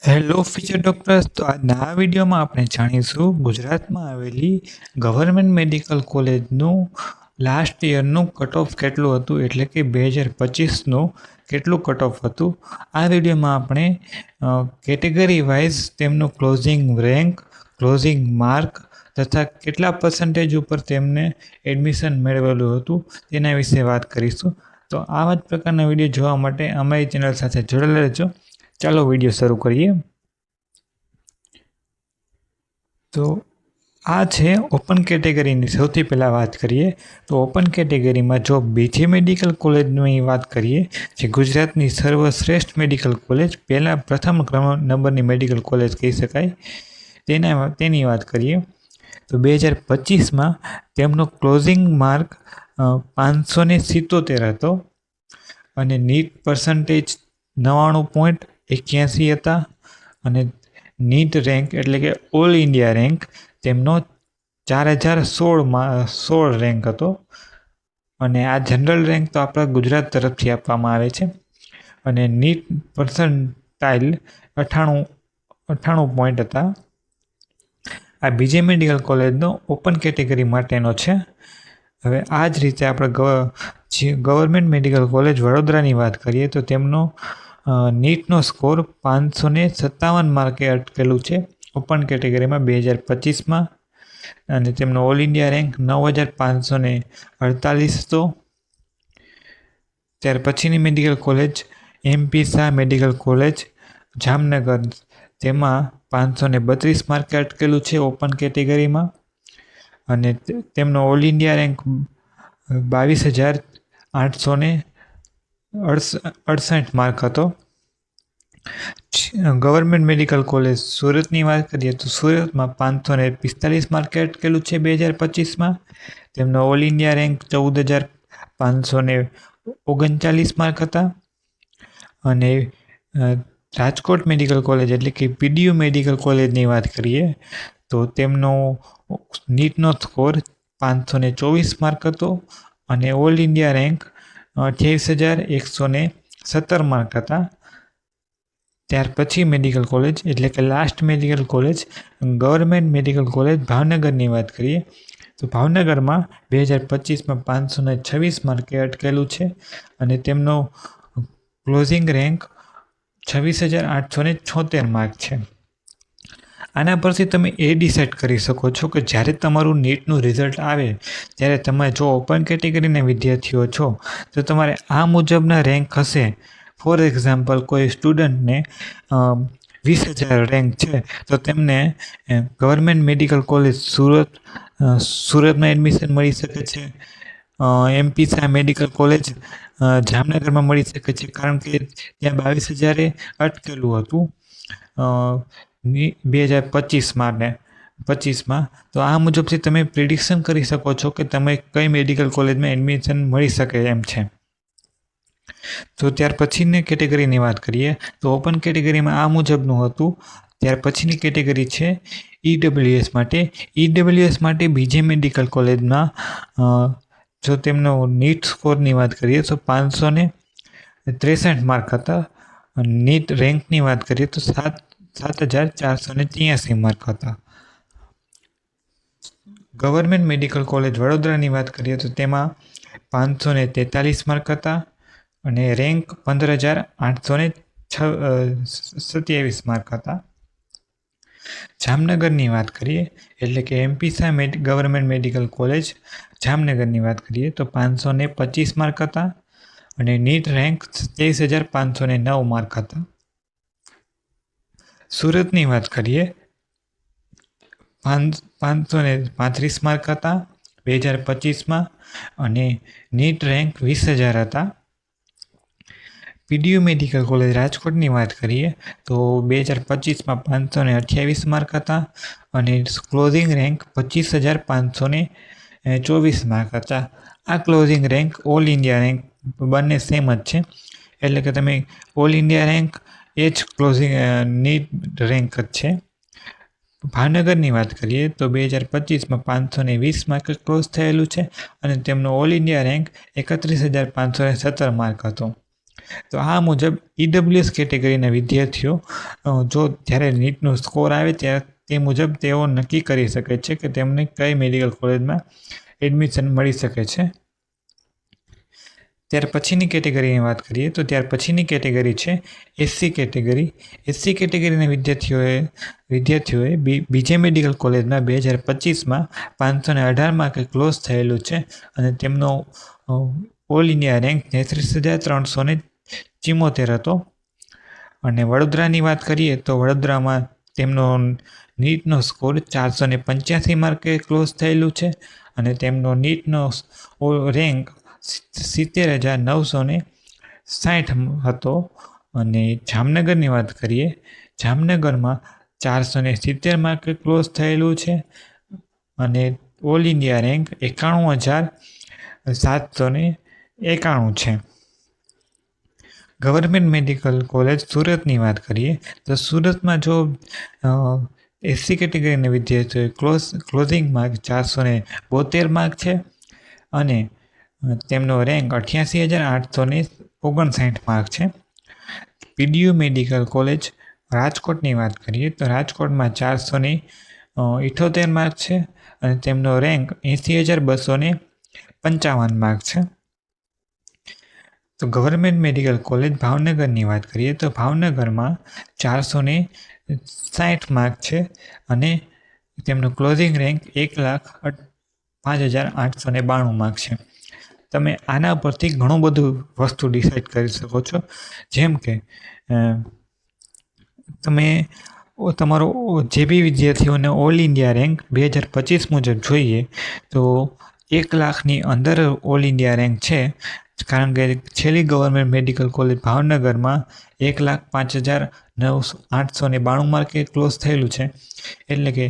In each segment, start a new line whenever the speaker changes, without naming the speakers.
Hello feature doctors. તો આજના આ વિડીયોમાં આપણે જાણીશું ગુજરાતમાં આવેલી ગવર્મેન્ટ મેડિકલ કોલેજનું લાસ્ટ યરનું કટ ઓફ કેટલું હતું, એટલે કે 2025નું કેટલું કટ ઓફ હતું. આ વિડીયોમાં આપણે કેટેગરી વાઇઝ તેમનું ક્લોઝિંગ રેન્ક, ક્લોઝિંગ માર્ક તથા કેટલા પર્સન્ટેજ ઉપર તેમને એડમિશન મેળવેલું હતું તેના વિશે વાત કરીશું. તો આવા જ પ્રકારના વિડીયો જોવા માટે અમારી ચેનલ સાથે જોડાયેલા રહેજો. ચાલો વિડીયો શરૂ કરીએ. તો આ છે ઓપન કેટેગરીની. સૌથી પહેલાં વાત કરીએ તો ઓપન કેટેગરીમાં જો બીજી મેડિકલ કોલેજની વાત કરીએ, જે ગુજરાતની સર્વશ્રેષ્ઠ મેડિકલ કોલેજ, પ્રથમ નંબરની મેડિકલ કોલેજ કહી શકાય, તેની વાત કરીએ તો 2025માં તેમનો ક્લોઝિંગ માર્ક 577 હતો અને નીટ પર્સન્ટેજ 99.81 હતા અને નીટ રેન્ક એટલે કે ઓલ ઇન્ડિયા રેન્ક તેમનો 4016 રેન્ક હતો. અને આ જનરલ રેન્ક તો આપણા ગુજરાત તરફથી આપવામાં આવે છે. અને નીટ પર્સન્ટાઇલ 98 પોઈન્ટ હતા. આ બીજી મેડિકલ કોલેજનો ઓપન કેટેગરી માટેનો છે. હવે આ જ રીતે આપણે ગવર્મેન્ટ મેડિકલ કોલેજ વડોદરાની વાત કરીએ તો તેમનો નીટનો સ્કોર 557 માર્કે અટકેલું છે ઓપન કેટેગરીમાં 2025માં. અને તેમનો ઓલ ઇન્ડિયા રેન્ક 9548 હતો. ત્યાર પછીની medical college MP Shah medical college Jamnagar, તેમાં 532 માર્કે અટકેલું છે ઓપન કેટેગરીમાં. અને તેમનો ઓલ ઇન્ડિયા રેન્ક 22,868 માર્ક હતો. ગવર્મેન્ટ મેડિકલ કોલેજ સુરતની વાત કરીએ તો સુરતમાં 545 માર્કે અટકેલું છે 2025માં. તેમનો ઓલ ઇન્ડિયા રેન્ક 14,539 માર્ક હતા. અને રાજકોટ મેડિકલ કોલેજ એટલે કે PDU મેડિકલ કોલેજની વાત કરીએ તો તેમનો નીટનો સ્કોર 524 માર્ક હતો અને ઓલ ઇન્ડિયા રેન્ક 28,117 માર્ક હતા. ત્યાર પછી મેડિકલ કોલેજ એટલે કે last medical college government medical college ભાવનગરની વાત કરીએ તો ભાવનગરમાં 2025માં 526 માર્કે અટકેલું છે અને તેમનો ક્લોઝિંગ રેન્ક 26,876 માર્ક છે. આના પરથી તમે એ ડિસાઇડ કરી શકો છો કે જ્યારે તમારું નીટનું રિઝલ્ટ આવે ત્યારે તમે જો ઓપન કેટેગરીના વિદ્યાર્થીઓ છો તો તમારે આ મુજબના રેન્ક હશે. ફોર એક્ઝામ્પલ, કોઈ સ્ટુડન્ટને 20,000 રેન્ક છે તો તેમને ગવર્મેન્ટ મેડિકલ કોલેજ સુરતમાં એડમિશન મળી શકે છે. MP શાહ મેડિકલ કોલેજ જામનગરમાં મળી શકે છે, કારણ કે ત્યાં 22,000 અટકેલું હતું 2025માં. તો આ મુજબથી તમે પ્રિડિક્શન કરી શકો છો કે તમે કઈ મેડિકલ કોલેજમાં એડમિશન મળી શકે એમ છે. તો ત્યાર પછીની કેટેગરીની વાત કરીએ તો ઓપન કેટેગરીમાં આ મુજબનું હતું. ત્યાર પછીની કેટેગરી છે EWS માટે. EWS માટે બીજી મેડિકલ કોલેજમાં જો તેમનો નીટ સ્કોરની વાત કરીએ તો 563 માર્ક હતા. નીટ રેન્કની વાત કરીએ તો 7,483 માર્ક હતા. ગવર્મેન્ટ મેડિકલ કોલેજ વડોદરાની વાત કરીએ તો તેમાં 543 માર્ક હતા અને રેન્ક 15,827 માર્ક હતા. જામનગરની વાત કરીએ એટલે કે MP Shah government medical college જામનગરની વાત કરીએ તો 525 માર્ક હતા અને નીટ રેન્ક 23,509 માર્ક હતા. સુરતની વાત કરીએ 535 માર્ક હતા 2025માં અને નીટ રેન્ક 20,000 હતા. PDU મેડિકલ કોલેજ રાજકોટની વાત કરીએ તો 2025માં 528 માર્ક હતા અને ક્લોઝિંગ રેન્ક 25,524 માર્ક હતા. આ closing rank all India rank બંને સેમ જ છે, એટલે કે તમે ઓલ ઇન્ડિયા રેન્ક એ જ ક્લોઝિંગ નીટ રેન્ક જ છે. ભાવનગરની વાત કરીએ તો 2025માં 520 માર્ક ક્લોઝ થયેલું છે અને તેમનો ઓલ ઇન્ડિયા રેન્ક 31,517 માર્ક હતો. તો આ મુજબ EWS કેટેગરીના વિદ્યાર્થીઓ જો જ્યારે નીટનો સ્કોર આવે ત્યારે તે મુજબ તેઓ નક્કી કરી શકે છે કે તેમને કઈ મેડિકલ કોલેજમાં એડમિશન મળી શકે છે. ત્યાર પછીની કેટેગરીની વાત કરીએ તો ત્યાર પછીની કેટેગરી છે SC કેટેગરી. SC કેટેગરીના વિદ્યાર્થીઓએ બીજે મેડિકલ કોલેજમાં 2025માં 518 માર્કે ક્લોઝ થયેલું છે અને તેમનો ઓલ ઇન્ડિયા રેન્ક 33,374 હતો. અને વડોદરાની વાત કરીએ તો વડોદરામાં તેમનો નીટનો સ્કોર 485 માર્કે ક્લોઝ થયેલું છે અને તેમનો નીટનો રેન્ક 70,960 હતો. અને જામનગરની વાત કરીએ, જામનગરમાં 470 માર્કે ક્લોઝ થયેલું છે અને ઓલ ઇન્ડિયા રેન્ક 91,791 છે. ગવર્મેન્ટ મેડિકલ કોલેજ સુરતની વાત કરીએ તો સુરતમાં જો SC કેટેગરીના વિદ્યાર્થીઓએ ક્લોઝિંગ માર્ક 472 માર્ક છે અને તેમનો રેન્ક 88,859 માર્ક છે. PDU મેડિકલ કોલેજ રાજકોટની વાત કરીએ તો રાજકોટમાં 478 માર્ક છે અને તેમનો રેન્ક 80,255 માર્ક છે. તો ગવર્મેન્ટ મેડિકલ કોલેજ ભાવનગરની વાત કરીએ તો ભાવનગરમાં 460 માર્ક છે અને તેમનો ક્લોઝિંગ રેન્ક 1,05,892 માર્ક છે. તમે આના પરથી ઘણું બધું વસ્તુ ડિસાઇડ કરી શકો છો, જેમ કે તમે તમારો જે બી વિદ્યાર્થીઓને ઓલ ઇન્ડિયા રેન્ક 2025 મુજબ જોઈએ તો 1,00,000ની અંદર ઓલ ઇન્ડિયા રેન્ક છે, કારણ કે છેલ્લી ગવર્મેન્ટ મેડિકલ કોલેજ ભાવનગરમાં 1,05,892 માર્કે ક્લોઝ થયેલું છે. એટલે કે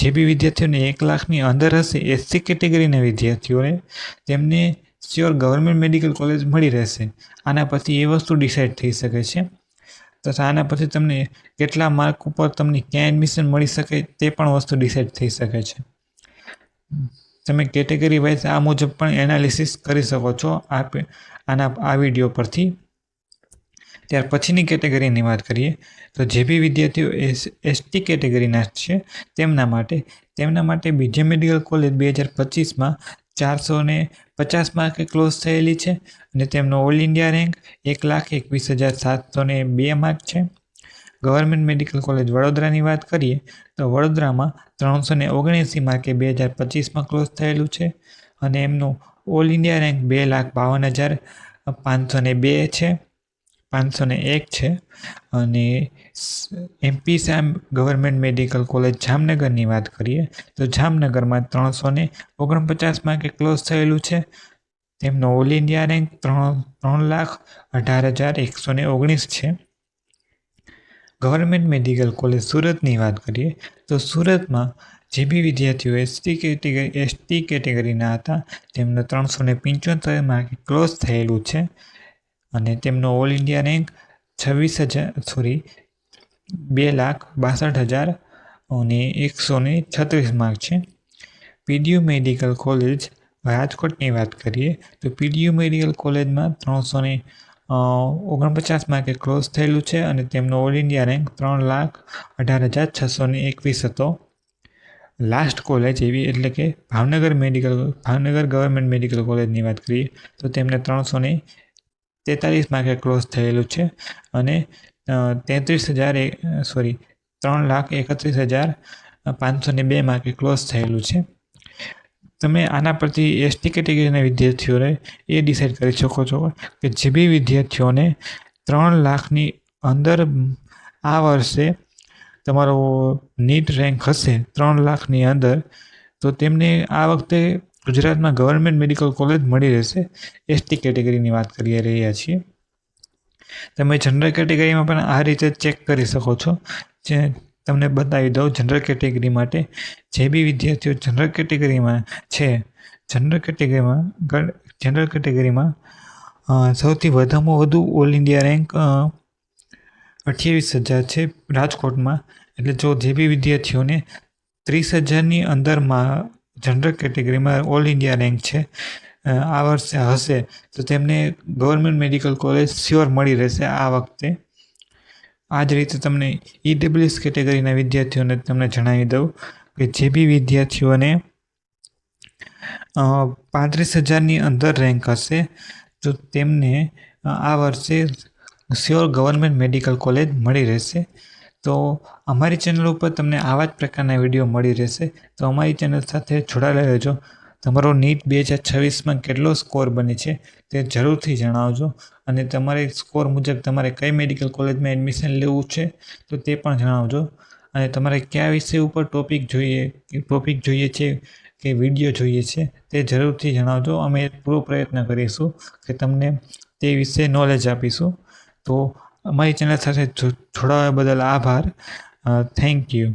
જે બી વિદ્યાર્થીઓને 1,00,000ની અંદર હશે SC કેટેગરીના વિદ્યાર્થીઓને તેમને શ્યોર ગવર્મેન્ટ મેડિકલ કોલેજ મળી રહેશે. આના પરથી એ વસ્તુ ડિસાઇડ થઈ શકે છે. તથા આના પછી તમને કેટલા માર્ક ઉપર તમને ક્યાં એડમિશન મળી શકે તે પણ વસ્તુ ડિસાઇડ થઈ શકે છે. તમે કેટેગરી વાઇઝ આ મુજબ પણ એનાલિસિસ કરી શકો છો આ વિડીયો પરથી. ત્યાર પછીની કેટેગરીની વાત કરીએ તો જે બી વિદ્યાર્થીઓ ST કેટેગરીના છે તેમના માટે બીજે મેડિકલ કોલેજ 2025માં 450 માર્કે ક્લોઝ થયેલી છે અને તેમનો ઓલ ઇન્ડિયા રેન્ક 1,21,702 માર્ક છે. ગવર્મેન્ટ મેડિકલ કોલેજ વડોદરાની વાત કરીએ તો વડોદરામાં 379 માર્કે 2025માં ક્લોઝ થયેલું છે અને એમનું ઓલ ઇન્ડિયા રેન્ક 2,52,502 છે 501 છે. અને MP Shah government medical college જામનગરની વાત કરીએ તો જામનગરમાં 349 માર્કે ક્લોઝ થયેલું છે. તેમનો ઓલ ઇન્ડિયા રેન્ક 3,18,119 છે. ગવર્મેન્ટ મેડિકલ કોલેજ સુરતની વાત કરીએ તો સુરતમાં જે બી વિદ્યાર્થીઓ ST કેટેગરીના હતા તેમનો 375 માર્કે ક્લોઝ થયેલું છે અને તેમનો ઓલ ઇન્ડિયા રેન્ક 2,62,136 માર્ક છે. PDU મેડિકલ કોલેજ રાજકોટની વાત કરીએ તો PDU મેડિકલ કોલેજમાં 349 માર્કે ક્લોઝ થયેલું છે અને તેમનો ઓલ ઇન્ડિયા રેન્ક 3,18,621 હતો. લાસ્ટ કોલેજ એટલે કે ભાવનગર ગવર્મેન્ટ મેડિકલ કોલેજની વાત કરીએ તો તેમને 343 માર્કે ક્લોઝ થયેલું છે અને 3,31,502 માર્કે ક્લોઝ થયેલું છે. તમે આના પરથી ST કેટેગરીના વિદ્યાર્થીઓને એ ડિસાઇડ કરી શકો છો કે જે બી વિદ્યાર્થીઓને 3,00,000ની અંદર આ વર્ષે તમારો નીટ રેન્ક હશે 3,00,000ની અંદર, તો તેમને આ વખતે ગુજરાતમાં ગવર્મેન્ટ મેડિકલ કોલેજ મળી રહેશે. ST કેટેગરીની વાત કરી રહ્યા છીએ. તમે જનરલ કેટેગરીમાં પણ આ રીતે ચેક કરી શકો છો. જે તમને બતાવી દઉં, જનરલ કેટેગરી માટે જે બી વિદ્યાર્થીઓ જનરલ કેટેગરીમાં છે, જનરલ કેટેગરીમાં સૌથી વધુમાં વધુ ઓલ ઇન્ડિયા રેન્ક 28,000 છે રાજકોટમાં. એટલે જો જે બી વિદ્યાર્થીઓને 30,000ની અંદરમાં જનરલ કેટેગરીમાં ઓલ ઇન્ડિયા રેન્ક છે આ વર્ષે હશે તો તેમને ગવર્મેન્ટ મેડિકલ કોલેજ શ્યોર મળી રહેશે આ વખતે. આ જ રીતે તમને EWS કેટેગરીના વિદ્યાર્થીઓને તમને જણાવી દઉં કે જે બી વિદ્યાર્થીઓને 35,000ની અંદર રેન્ક હશે તો તેમને આ વર્ષે શ્યોર ગવર્મેન્ટ મેડિકલ કોલેજ મળી રહેશે. તો અમારી ચેનલ ઉપર તમને આવા જ પ્રકારના વિડીયો મળી રહેશે. તો અમારી ચેનલ સાથે જોડાયેલા રહેજો. તમારો નીટ 2026માં કેટલો સ્કોર બને છે તે જરૂરથી જણાવજો અને તમારે સ્કોર મુજબ તમારે કઈ મેડિકલ કોલેજમાં એડમિશન લેવું છે તો તે પણ જણાવજો. અને તમારે કયા વિષય ઉપર ટોપિક જોઈએ છે કે વિડીયો જોઈએ છે તે જરૂરથી જણાવજો. અમે પૂરો પ્રયત્ન કરીશું કે તમને તે વિશે નોલેજ આપીશું. તો અમારી ચેનલ સાથે જોડાવા બદલ આભાર. Thank you.